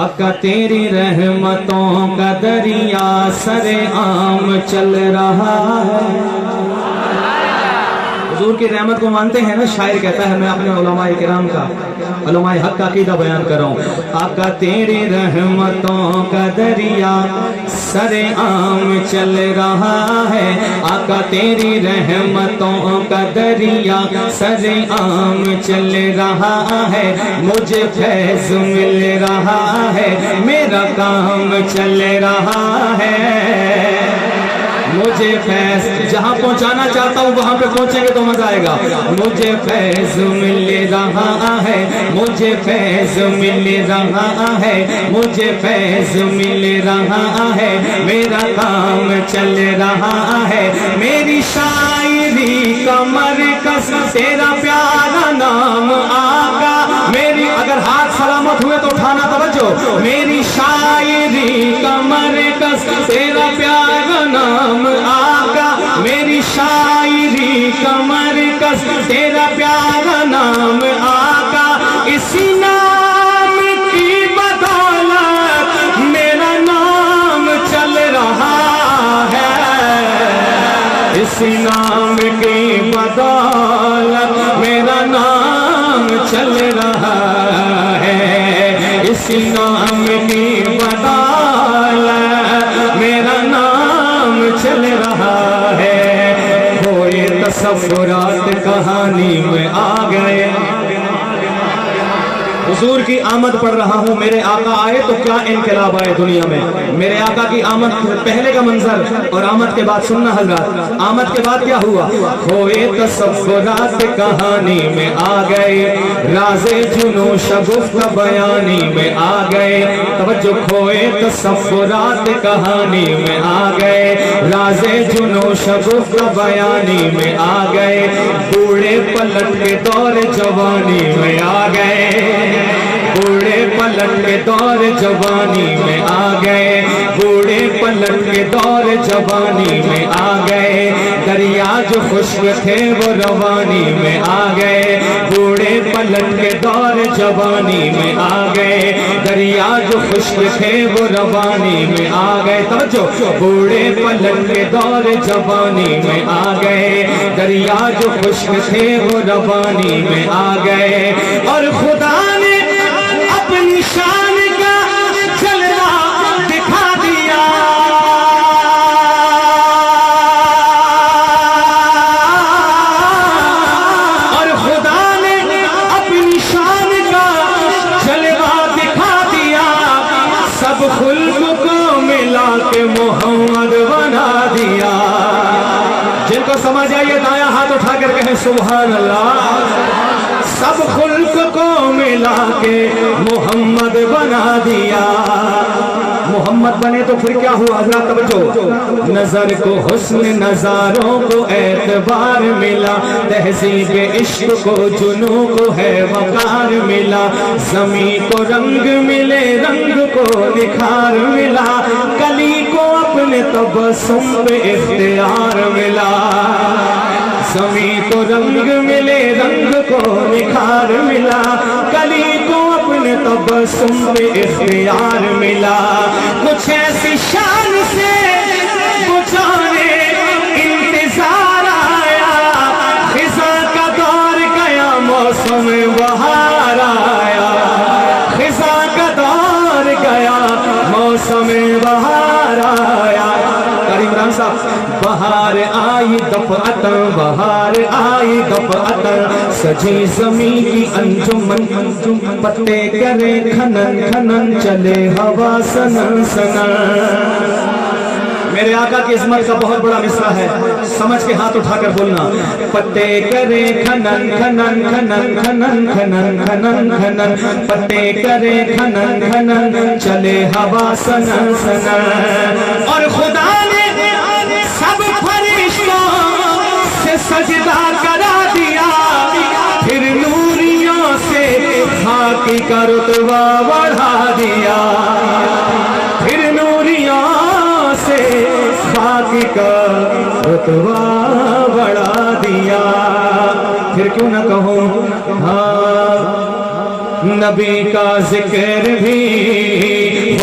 आका तेरी रहमतों का दरिया सरे आम चल रहा है। हुजूर की रहमत को मानते हैं ना। शायर कहता है, मैं अपने उलमाए किराम का, उलमाए हक का अकीदा बयान कर रहा हूँ। आका तेरी रहमतों का दरिया सरे आम चल रहा है। आका तेरी रहमतों का दरिया सरे आम चल रहा है। मुझे फैज़ मिल रहा है, मेरा काम चल रहा है। मुझे फैज़ जहाँ पहुँचाना चाहता हूँ वहाँ पे पहुँचेंगे तो मजा आएगा। मुझे फैज़ मिल रहा है, मुझे फैज़ मिल रहा है, मुझे फैज़ मिल रहा है। मेरा काम चल रहा है। मेरी शायरी का मरकज़ तेरा प्यारा नाम आका। मेरी अगर हाथ सलामत हुए तो उठाना तवज्जो। मेरी शायरी का मरकज़ तेरा प्यारा नाम आका। मेरी शायरी का मरकज़ तेरा प्यारा नाम आका। इसी नाम की बदौलत मेरा नाम चल रहा है। इसी नाम की बदौलत मेरा नाम चल रहा है। इसी नाम की बदौलत मेरा नाम चल रहा है। खोए तसव्वुरात कहानी में आ गए। हुजूर की आमद पढ़ रहा हूँ। मेरे आका आए तो क्या इनकलाब आए दुनिया में। मेरे आका की आमद पहले का मंजर और आमद के बाद सुनना हज़रात। आमद के बाद क्या हुआ? खोए तसव्वुरात कहानी में आ गए, राज़े जुनू शगुफ़्त बयानी में आ गए। तवज्जो। खोए तसव्वुरात कहानी में आ गए, राज़े जुनू शगुफ़्त बयानी में आ गए। बूढ़े पलट के दौर जवानी में आ गए। बूढ़े पलट के दौर जवानी में आ गए। बूढ़े पलट के दौर जवानी में आ गए। दरिया जो खुश्क थे वो रवानी में आ गए। बूढ़े पलट के दौर जवानी में आ गए। दरिया जो खुश्क थे वो रवानी में आ गए। तवज्जो। बूढ़े पलट के दौर जवानी में आ गए। दरिया जो खुश्क थे वो रवानी में आ गए। और खुदा ने अपनी शान का जलवा दिखा दिया। और खुदा ने अपनी शान का जलवा दिखा दिया। सब खुल्क को मिला के मोहम्मद बना दिया। जिनको समझ आइए दायां हाथ उठाकर कहें सुभान अल्लाह। सब खुल्क को मिला के मोहम्मद बना दिया। मोहम्मद बने तो फिर क्या हुआ हज़रात? तवज्जो। नजर को हुस्न नजारों को एतबार मिला। तहज़ीब इश्क को जुनू को है वकार मिला। ज़मीं को रंग मिले, रंग को निखार मिला। कली को अपने तबस्सुम पे इख्तियार मिला। ज़मीं को रंग मिले, रंग को निखार मिला। कली को अपने तबस्सुम पे इख्तियार मिला। कुछ ऐसी शान से बुझाने इंतजार आया। खिज़ा का दौर गया, मौसम बहार आया। खिज़ा का दौर गया, मौसम बहार आया। इमरान साहब। बहार आई दफ़अतन, बहार आई दफ़अतन। सजी ज़मीं की अंजुमन, पत्ते करे खनन खनन। चले हवा सनन सनन। मेरे आका की इस्मत का बहुत बड़ा मिसरा है, समझ के हाथ उठाकर बोलना। पत्ते करे खनन खनन खनन खनन खनन खनन खनन। पत्ते करे खनन खनन। चले हवा सनन सनन। और खुदा ने सब फरिश्तों से सजदा करा दिया। फिर नूरियों से खाकी का रुतबा बढ़ा दिया। फिर नूरियों से खाकी का रुतबा बढ़ा दिया। फिर क्यों न कहूँ, हाँ नबी का जिक्र भी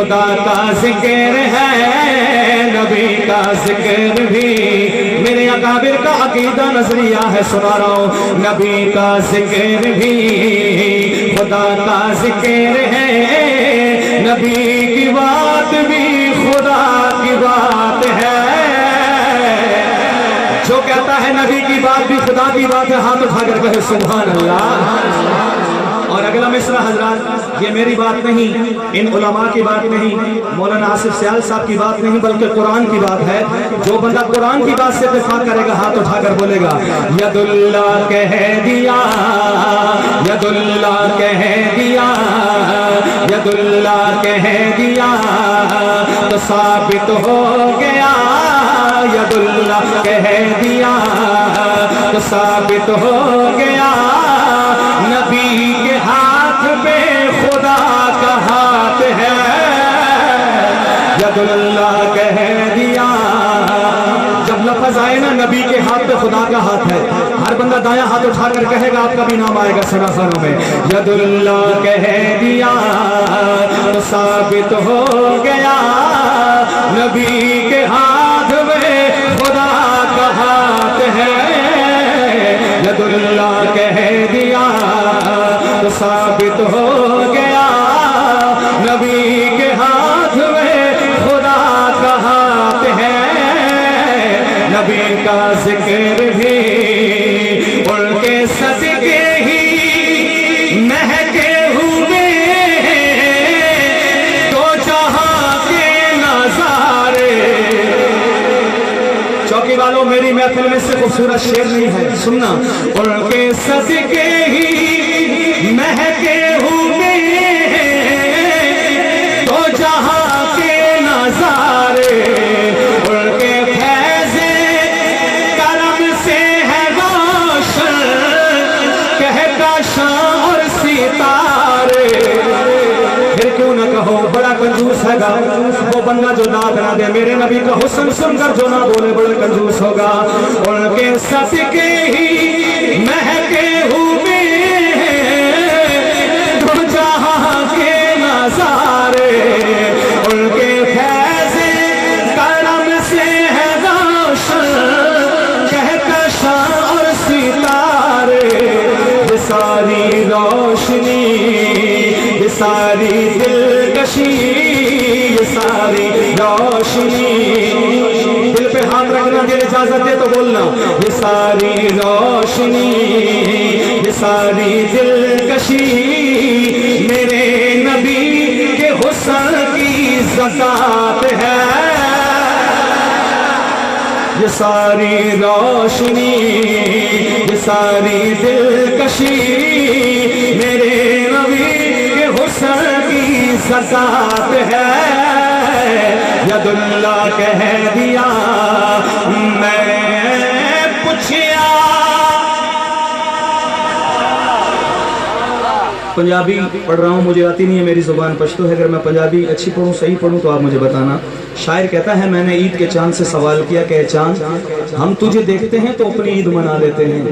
खुदा का जिक्र है, नबी का जिक्र भी। मेरे अकाबिर का अकीदा नजरिया है, सुना रहा हूँ। नबी का जिक्र भी खुदा का जिक्र है, नबी की बात भी खुदा की बात है। जो कहता है नबी की बात भी खुदा की बात है, हाथ उठाकर कहे सुभान अल्लाह। और अगला मिसरा हजरात, ये मेरी बात नहीं, इन उलमा की बात नहीं, मौलाना आसिफ सयाल साहब की बात नहीं, बल्कि कुरान की बात है। जो बंदा कुरान की बात से इत्तेफाक करेगा हाथ उठाकर बोलेगा यदुल्ला कह दिया, यदुल्ला कह दिया, यदुल्ला कह दिया तो साबित हो गया, यदुल्ला कह दिया तो साबित हो गया। नबी के हाथ पे खुदा का हाथ है, यदुल्ला कह दिया। जब लफ्ज आए ना नबी के हाथ पे खुदा का हाथ है, हर बंदा दाया हाथ उठाकर कहेगा, आपका भी नाम आएगा सनाखानों में। यदुल्ला कह दिया तो साबित हो गया, नबी के हाथ में खुदा का हाथ है, यदुल्ला कह दिया तो साबित हो गया, नबी के हाथ में खुदा का हाथ है। नबी का जिक्र भी उनके सदके ही महके हुए, तो जहां के नजारे। चौकी वालों, मेरी महफिल में से खूबसूरत शेर नहीं है, सुनना। उनके सदके ही महके हुए, तो जहां के नजारे। उनके फैज़े करम से है रोशन, कहता शाम और सितारे। फिर क्यों न कहो बड़ा कंजूस है वो बंदा जो दाद ना दे, मेरे नबी का हुस्न सुनकर जो ना बोले बड़ा कंजूस होगा। उनके सदके ही महके हुए, तो जहां के नजारे। उनके फैज़े करम से है रोशन, कहता शाम और सितारे। ये सारी रोशनी, ये सारी दिलकशी, ये सारी रोशनी। दिल पे हाथ रखना, दिल इजाजत दे तो बोलना। ये सारी रोशनी, ये सारी दिलकशी, मेरे नबी के हुस्न की ज़कात है। ये सारी रोशनी, ये सारी दिलकशी, मेरे नबी के हुस्न की ज़कात है। यदुल्ला कह दिया, मैं पूछिया। पंजाबी पढ़ रहा हूँ, मुझे आती नहीं है, मेरी ज़ुबान पश्तो है। अगर मैं पंजाबी अच्छी पढ़ूँ, सही पढ़ूँ तो आप मुझे बताना। शायर कहता है, मैंने ईद के चांद से सवाल किया कि ए चांद, हम तुझे देखते हैं तो अपनी ईद मना लेते हैं,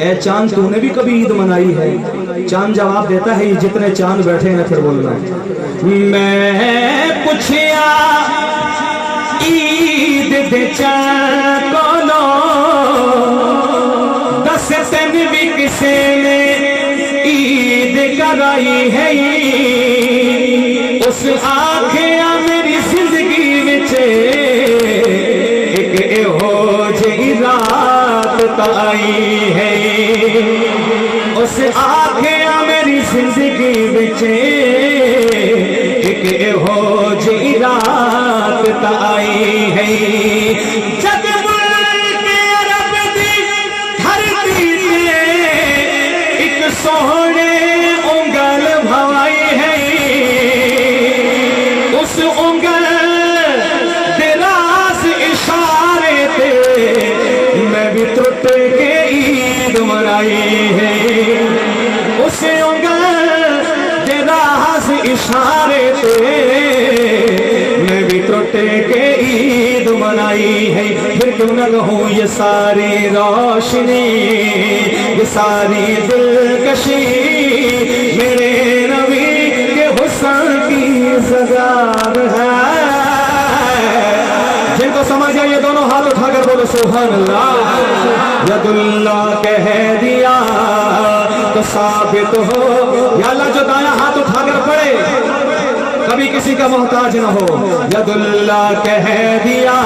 ए चांद तूने भी कभी ईद मनाई है? चांद जवाब देता है, ये जितने चांद बैठे हैं फिर बोलना। मैं पूछिया ईद दे चांद कोनो, दस दिन भी किसे ने ईद कराई है? उस आखिया मेरी जिंदगी विच एक एहो जी रात ताई है। उस आखिया मेरी जिंदगी विच एक एहो जी रात ताई है। जग मुल्के अरब दी धरती ते एक सोहने उंगल भवाई है। उस उंगल दिरास इशारे ते मैं भी त्रुट के ईद मनाई है। उस उंगल दिरास इशारे ते मैं भी त्रुट के ईद मनाई है। फिर क्यों न कहूँ ये सारी रोशनी, ये सारी दिलकशी, मेरे नबी के हुस्न की सगार है। जिनको समझ आए ये दोनों हाथ उठाकर बोलो सुभान अल्लाह। यदुल्लाह कह दिया तो साबित हो, या अल्लाह जो दाया हाथ उठाकर पड़े कभी किसी का मोहताज न हो। यदुल्लाह कह दिया।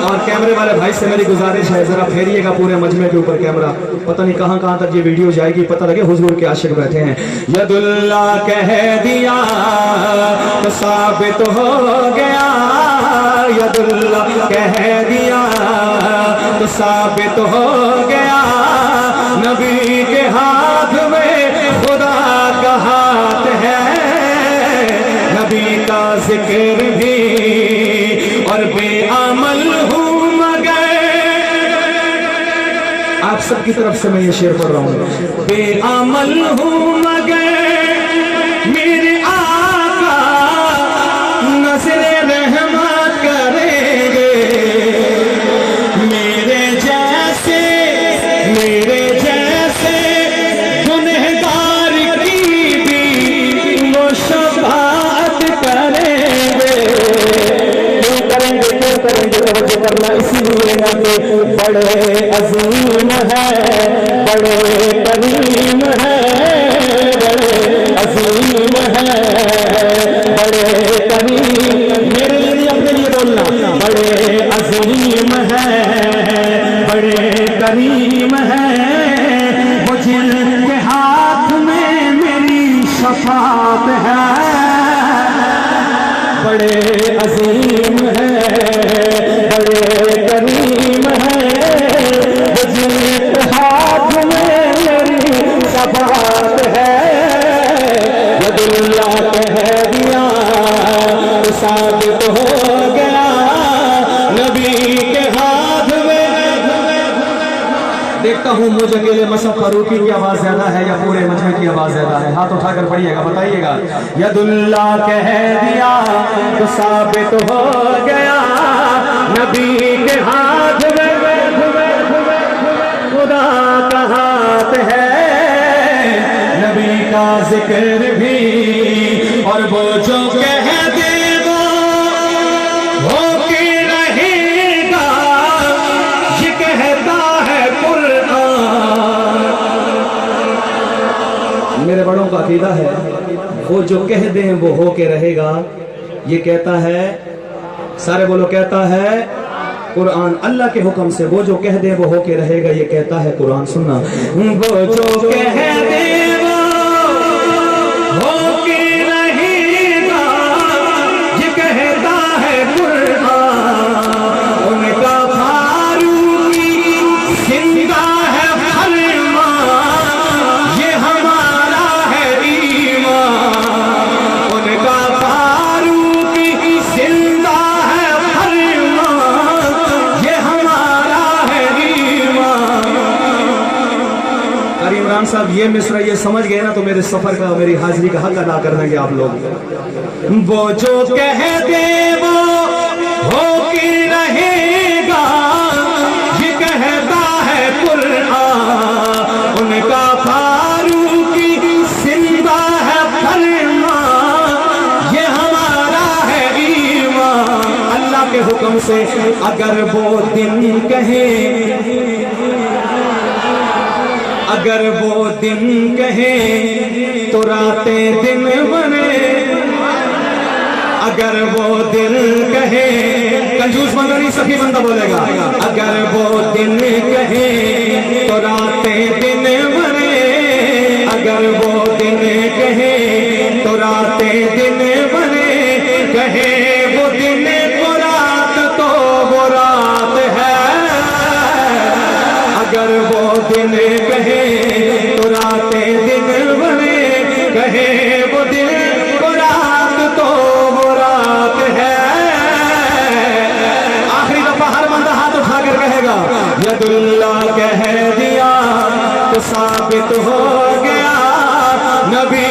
और कैमरे वाले भाई से मेरी गुजारिश है जरा फेरिएगा पूरे मजमे के ऊपर कैमरा, पता नहीं कहां कहां तक ये वीडियो जाएगी, पता लगे हुजूर के आशिक बैठे हैं। यदुल्लाह कह दिया तो साबित हो गया, यदुल्लाह कह दिया तो साबित हो गया। नबी के हाथ में खुदा का हाथ है, नबी का जिक्र भी और बेअमल हूँ मगर। आप सबकी तरफ से मैं ये शेर पढ़ रहा हूँ। बेअमल हूँ मगर मेरे आका नज़रे रहमत करेंगे। मेरे जैसे गुनहगार की भी वो शफाअत करेंगे। क्यों करेंगे तवज्जो करना इसीलिए ना कि बड़े अजीम है, बड़े करीम है, बड़े अजीम है, बड़े करीम। मेरे लिए अपने लिए बोलना, बड़े अजीम है, बड़े करीम है। वो जिनके हाथ में मेरी शफाअत है, बड़े अजीम है, बड़े करीम है। वो जिनके हाथ में मेरी शफाअत है। यदुल्लाह कह दिया तो साबित हो गया, नबी के हाथ में। देखता हूँ मुझ अकेले मसद फारूकी की आवाज ज्यादा है या पूरे मजमे की आवाज ज्यादा है? हाथ उठाकर पढ़िएगा, बताइएगा। यदुल्लाह कह दिया तो साबित हो गया, नबी के हाथ में खुदा का हाथ है, नबी का जिक्र भी और वो जो कह दे वो होके रहेगा। ये कहता है कुरान। मेरे बड़ों का अकीदा है वो जो कह दे वो होके रहेगा, ये कहता है, सारे बोलो, कहता है कुरान। अल्लाह के हुक्म से वो जो कह दे वो होके रहेगा, ये कहता है कुरान। सुनना, वो जो कह दे वो होके रहेगा, ये कहता है कुरान। उनका फारूकी जिंदा है फरमान, ये हमारा है ईमान। उनका फारूकी जिंदा है फरमान, ये हमारा है ईमान। करीम इमरान साहब ये मिसरा ये समझ गए ना तो मेरे सफर का, मेरी हाजिरी का हक अदा कर देंगे आप लोग। वो जो कह दे वो होके रहेगा, ये कहता है कुरान। उनका फारूकी जिंदा है फरमान, ये हमारा है ईमान। अल्लाह के हुक्म से अगर वो दिन कहे, अगर वो दिन कहे तो रातें दिन बने। अगर वो दिल कहे, कंजूस बंदा नहीं सखी बंदा बोलेगा। अगर वो दिन कहे तो रातें दिन बने। अगर वो दिन कहे तो रातें दिन बने। कहे वो दिन को रात तो वो रात है। अगर वो दिन कहे तो रातें दिन बने। कहे वो दिन को रात तो वो रात है। आखिरी दफा हर बंदा हाथ उठाकर कहेगा यदुल्लाह कह दिया तो साबित हो गया। नबी